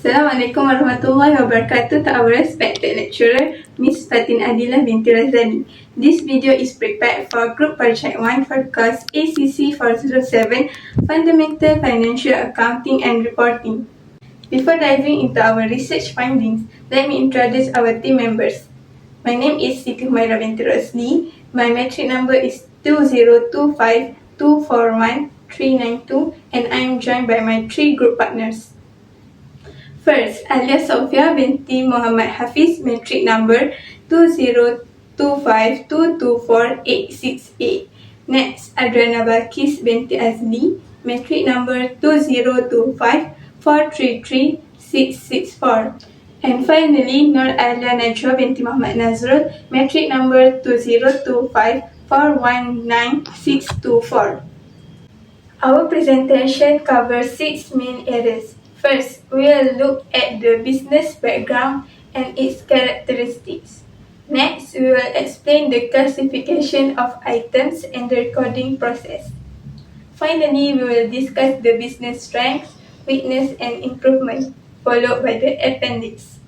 Assalamualaikum warahmatullahi wabarakatuh to our respected lecturer, Miss Fatin Adila binti Razani. This video is prepared for Group Project 1 for course ACC 407, Fundamental Financial Accounting and Reporting. Before diving into our research findings, let me introduce our team members. My name is Siti Humaira binti Rosli. My metric number is 2025241392, and I am joined by my 3 group partners. First, Alia Sofia binti Muhammad Hafiz, metric number 2025224868. Next, Adriana Balkis binti Azli, metric number 2025433664. And finally, Nur Alia Najwa binti Muhammad Nazrul, metric number 2025419624. Our presentation covers 6 main areas. First, we will look at the business background and its characteristics. Next, we will explain the classification of items and the recording process. Finally, we will discuss the business strengths, weakness, and improvement, followed by the appendix.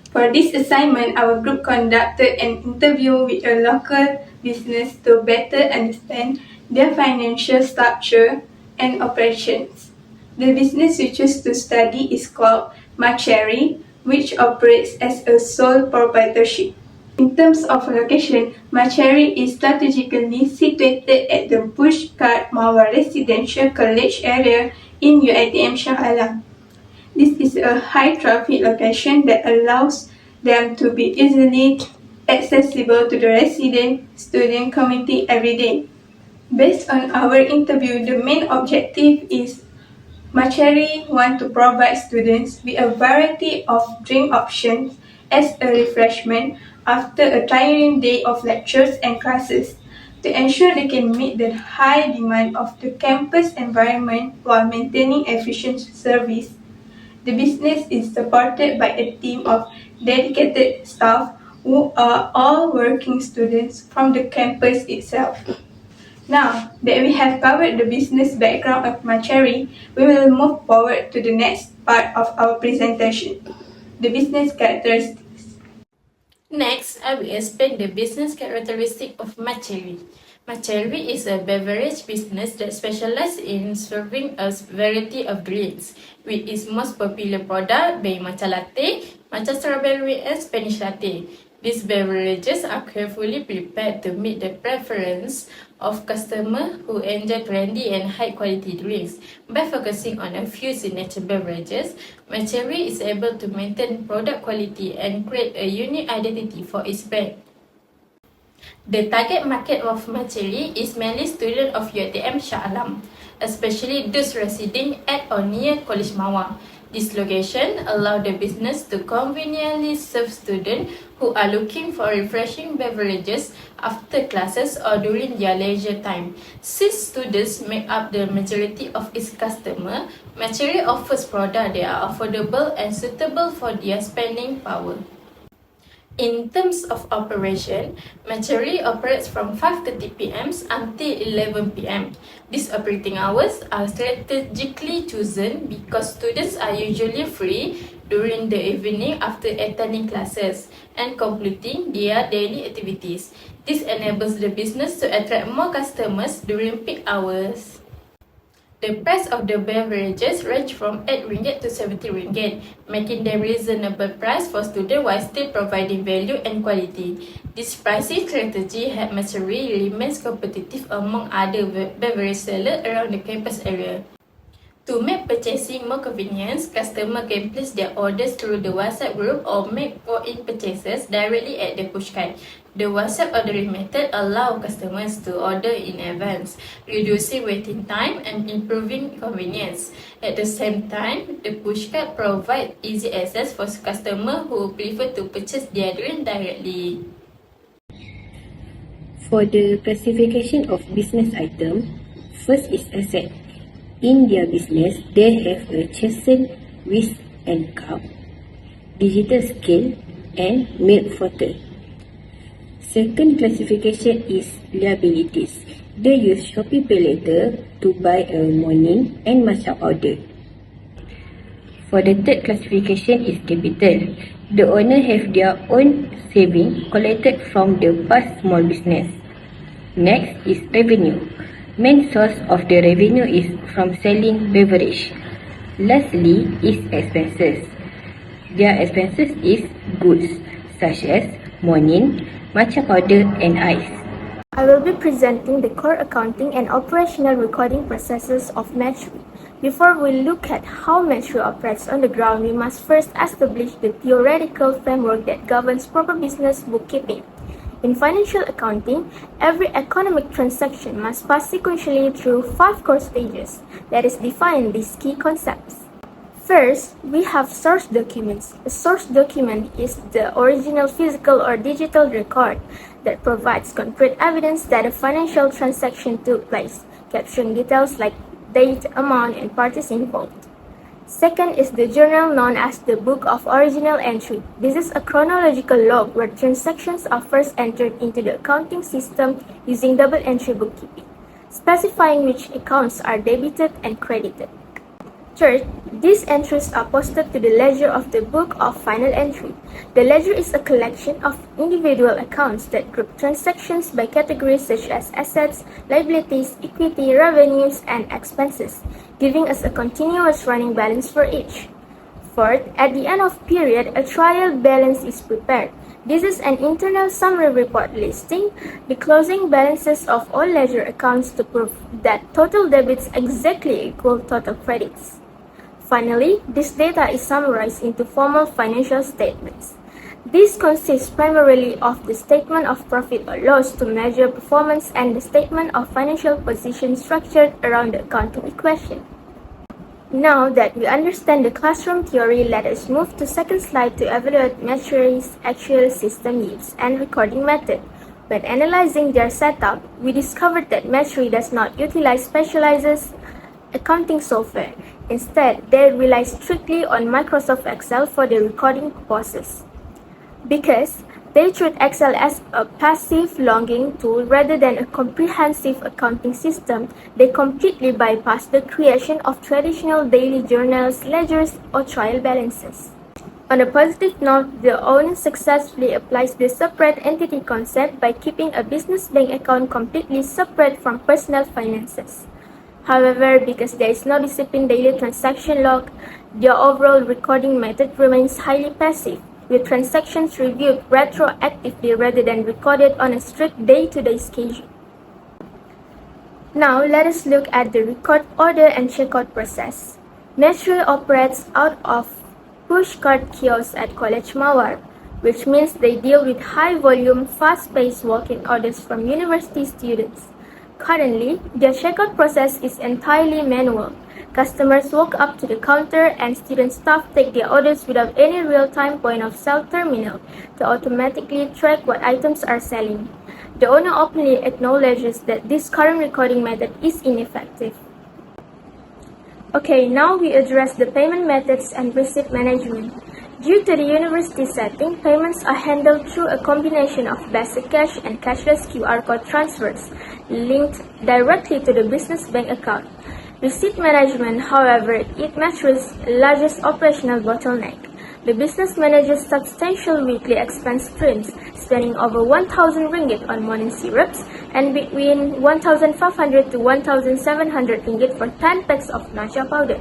For this assignment, our group conducted an interview with a local business to better understand their financial structure and operations. The business we choose to study is called Macherry, which operates as a sole proprietorship. In terms of location, Macherry is strategically situated at the Pushkart Mawar Residential College area in UiTM Shah Alam. This is a high-traffic location that allows them to be easily accessible to the resident student community every day. Based on our interview, the main objective is Macherry want to provide students with a variety of drink options as a refreshment after a tiring day of lectures and classes, to ensure they can meet the high demand of the campus environment while maintaining efficient service. The business is supported by a team of dedicated staff who are all working students from the campus itself. Now that we have covered the business background of Macherry, we will move forward to the next part of our presentation, the business characteristics. Next, I will explain the business characteristic of Macherry. Macherry is a beverage business that specializes in serving a variety of drinks, with its most popular product being matcha latte, matcha strawberry, and Spanish latte. These beverages are carefully prepared to meet the preference of customers who enjoy trendy and high-quality drinks. By focusing on a few signature beverages, Macherry is able to maintain product quality and create a unique identity for its brand. The target market of Macherry is mainly students of UiTM Shah Alam, especially those residing at or near College Mawar. This location allows the business to conveniently serve students who are looking for refreshing beverages after classes or during their leisure time. Since students make up the majority of its customers, Macherry offers products that are affordable and suitable for their spending power. In terms of operation, Macherry operates from 5:30 p.m. until 11 p.m. These operating hours are strategically chosen because students are usually free during the evening after attending classes and completing their daily activities. This enables the business to attract more customers during peak hours. The price of the beverages range from 8 ringgit to 70 ringgit, making them reasonable price for students while still providing value and quality. This pricing strategy helps Macherry remains competitive among other beverage sellers around the campus area. To make purchasing more convenient, customers can place their orders through the WhatsApp group or make walk-in purchases directly at the pushcart. The WhatsApp ordering method allows customers to order in advance, reducing waiting time and improving convenience. At the same time, the pushcart provides easy access for customers who prefer to purchase their drink directly. For the classification of business item, first is asset. In their business, they have a chastened whisk and cup, digital scale, and milk bottle. Second classification is liabilities. They use Shopee Pay Later to buy a morning and matcha powder. For the third classification is capital. The owner have their own saving collected from the past small business. Next is revenue. Main source of the revenue is from selling beverage. Lastly is expenses. Their expenses is goods such as morning, matcha powder and ice. I will be presenting the core accounting and operational recording processes of Matchery. Before we look at how Matchery operates on the ground, we must first establish the theoretical framework that governs proper business bookkeeping. In financial accounting, every economic transaction must pass sequentially through 5 core stages that is define these key concepts. First, we have source documents. A source document is the original physical or digital record that provides concrete evidence that a financial transaction took place, capturing details like date, amount, and parties involved. Second is the journal known as the Book of Original Entry. This is a chronological log where transactions are first entered into the accounting system using double entry bookkeeping, specifying which accounts are debited and credited. Third, these entries are posted to the ledger of the Book of Final Entry. The ledger is a collection of individual accounts that group transactions by categories such as assets, liabilities, equity, revenues, and expenses, giving us a continuous running balance for each. Fourth, at the end of period, a trial balance is prepared. This is an internal summary report listing the closing balances of all ledger accounts to prove that total debits exactly equal total credits. Finally, this data is summarized into formal financial statements. This consists primarily of the statement of profit or loss to measure performance and the statement of financial position structured around the accounting equation. Now that we understand the classroom theory, let us move to second slide to evaluate Matchery's actual system use and recording method. When analyzing their setup, we discovered that Matchery does not utilize specialized accounting software. Instead, they rely strictly on Microsoft Excel for the recording purposes. Because they treat Excel as a passive logging tool rather than a comprehensive accounting system, they completely bypass the creation of traditional daily journals, ledgers, or trial balances. On a positive note, the owner successfully applies the separate entity concept by keeping a business bank account completely separate from personal finances. However, because there is no disciplined daily transaction log, the overall recording method remains highly passive, with transactions reviewed retroactively rather than recorded on a strict day-to-day schedule. Now, let us look at the record order and checkout process. Matchery operates out of pushcart kiosks at College Mawar, which means they deal with high-volume, fast-paced walk-in orders from university students. Currently, their checkout process is entirely manual. Customers walk up to the counter and student staff take their orders without any real-time point-of-sale terminal to automatically track what items are selling. The owner openly acknowledges that this current recording method is ineffective. Okay, now we address the payment methods and receipt management. Due to the university setting, payments are handled through a combination of basic cash and cashless QR code transfers linked directly to the business bank account. Receipt management, however, is Matchery's largest operational bottleneck. The business manages substantial weekly expense streams, spending over 1,000 ringgit on morning syrups and between 1,500 to 1,700 ringgit for 10 packs of matcha powder,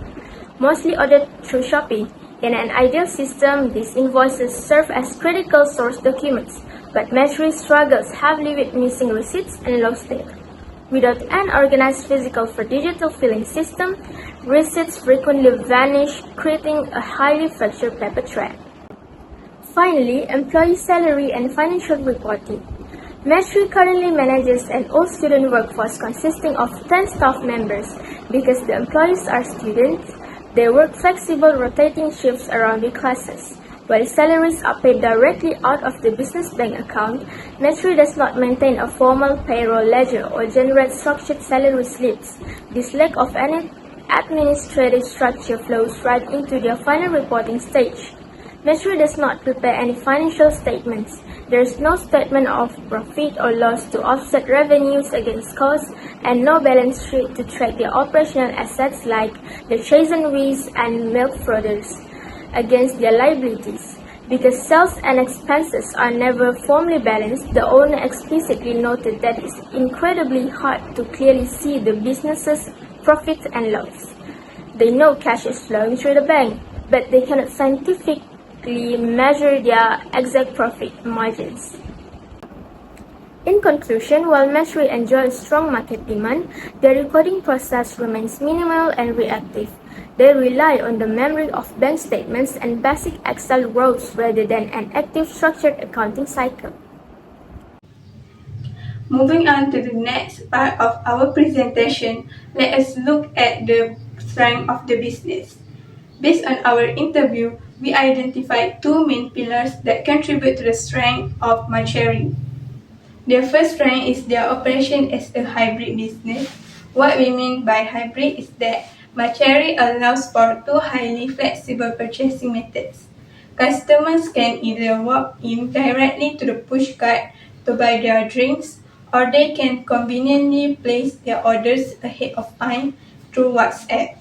mostly ordered through Shopee. In an ideal system, these invoices serve as critical source documents, but Matchery struggles heavily with missing receipts and lost data. Without an organized physical for digital filling system, receipts frequently vanish, creating a highly fractured paper trail. Finally, employee salary and financial reporting. Matchery currently manages an all-student workforce consisting of 10 staff members. Because the employees are students, they work flexible rotating shifts around the classes. While salaries are paid directly out of the business bank account, Matchery does not maintain a formal payroll ledger or generate structured salary slips. This lack of any administrative structure flows right into their final reporting stage. Machery does not prepare any financial statements. There is no statement of profit or loss to offset revenues against costs, and no balance sheet to track their operational assets like the chastenries and milk produce against their liabilities. Because sales and expenses are never formally balanced, the owner explicitly noted that it's incredibly hard to clearly see the business's profit and loss. They know cash is flowing through the bank, but they cannot scientifically measure their exact profit margins. In conclusion, while Machery enjoys strong market demand, their recording process remains minimal and reactive. They rely on the memory of bank statements and basic Excel rows rather than an active structured accounting cycle. Moving on to the next part of our presentation, let us look at the strength of the business. Based on our interview, we identified two main pillars that contribute to the strength of Machery. Their first strength is their operation as a hybrid business. What we mean by hybrid is that Machery allows for two highly flexible purchasing methods. Customers can either walk in directly to the push cart to buy their drinks, or they can conveniently place their orders ahead of time through WhatsApp.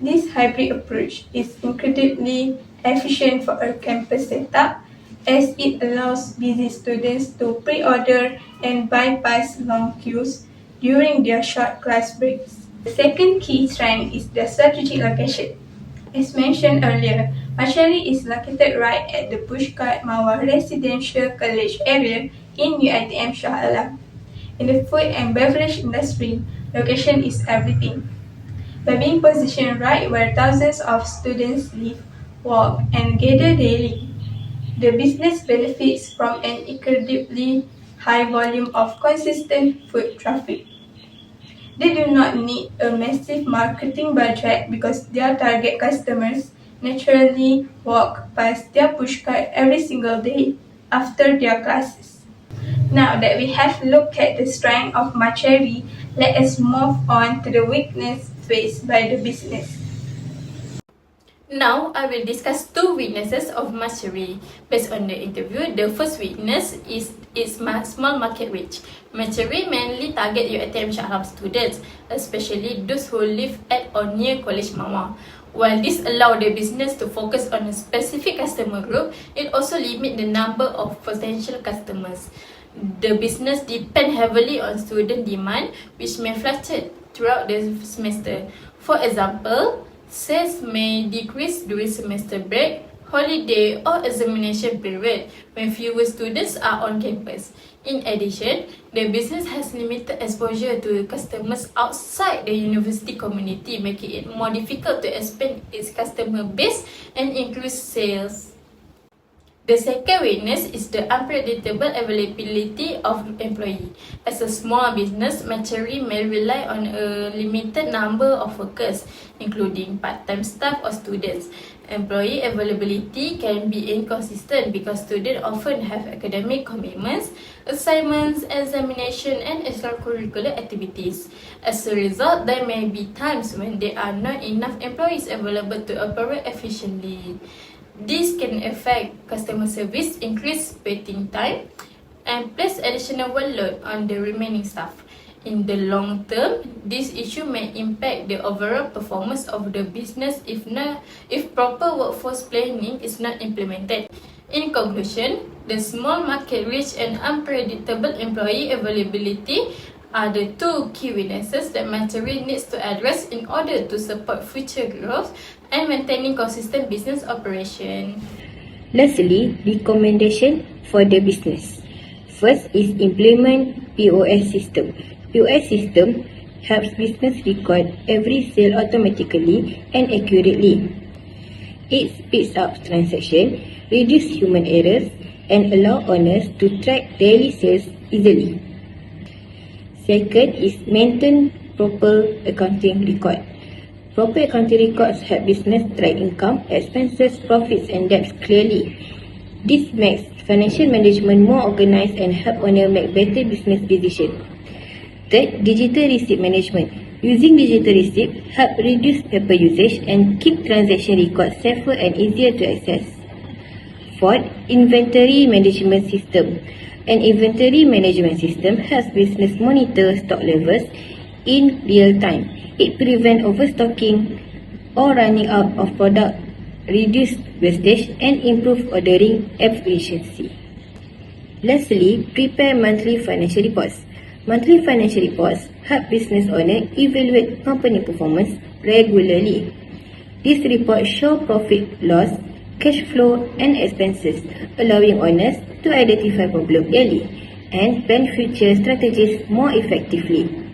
This hybrid approach is incredibly efficient for a campus setup, as it allows busy students to pre-order and bypass long queues during their short class breaks. The second key strength is the strategic location. As mentioned earlier, Machery is located right at the Pushcart Mawar Residential College area in UiTM Shah Alam. In the food and beverage industry, location is everything. By being positioned right where thousands of students live, walk, and gather daily, the business benefits from an incredibly high volume of consistent foot traffic. They do not need a massive marketing budget because their target customers naturally walk past their pushcart every single day after their classes. Now that we have looked at the strength of Machery, let us move on to the weakness faced by the business. Now, I will discuss two weaknesses of Machery. Based on the interview, the first weakness is its small market reach. Machery mainly target UiTM Shah Alam students, especially those who live at or near College Mawar. While this allows the business to focus on a specific customer group, it also limits the number of potential customers. The business depends heavily on student demand, which may fluctuate throughout the semester. For example, sales may decrease during semester break, holiday, or examination period when fewer students are on campus. In addition, the business has limited exposure to customers outside the university community, making it more difficult to expand its customer base and increase sales. The second weakness is the unpredictable availability of employee. As a small business, Machery may rely on a limited number of workers, including part-time staff or students. Employee availability can be inconsistent because students often have academic commitments, assignments, examination, and extracurricular activities. As a result, there may be times when there are not enough employees available to operate efficiently. This can affect customer service, increase waiting time, and place additional workload on the remaining staff. In the long term, this issue may impact the overall performance of the business if proper workforce planning is not implemented. In conclusion, the small market reach and unpredictable employee availability are the two key weaknesses that Machery needs to address in order to support future growth and maintaining consistent business operation. Lastly, recommendation for the business. First is implement POS system. POS system helps business record every sale automatically and accurately. It speeds up transaction, reduces human errors, and allow owners to track daily sales easily. Second is maintain proper accounting record. Proper accounting records help business track income, expenses, profits, and debts clearly. This makes financial management more organized and help owners make better business decisions. Third, digital receipt management. Using digital receipt help reduce paper usage and keep transaction records safer and easier to access. Fourth, inventory management system. An inventory management system helps business monitor stock levels in real time. It prevents overstocking or running out of product, reduce wastage, and improve ordering efficiency. Lastly, prepare monthly financial reports. Monthly financial reports help business owners evaluate company performance regularly. These reports show profit, loss, cash flow, and expenses, allowing owners to identify problems early and plan future strategies more effectively.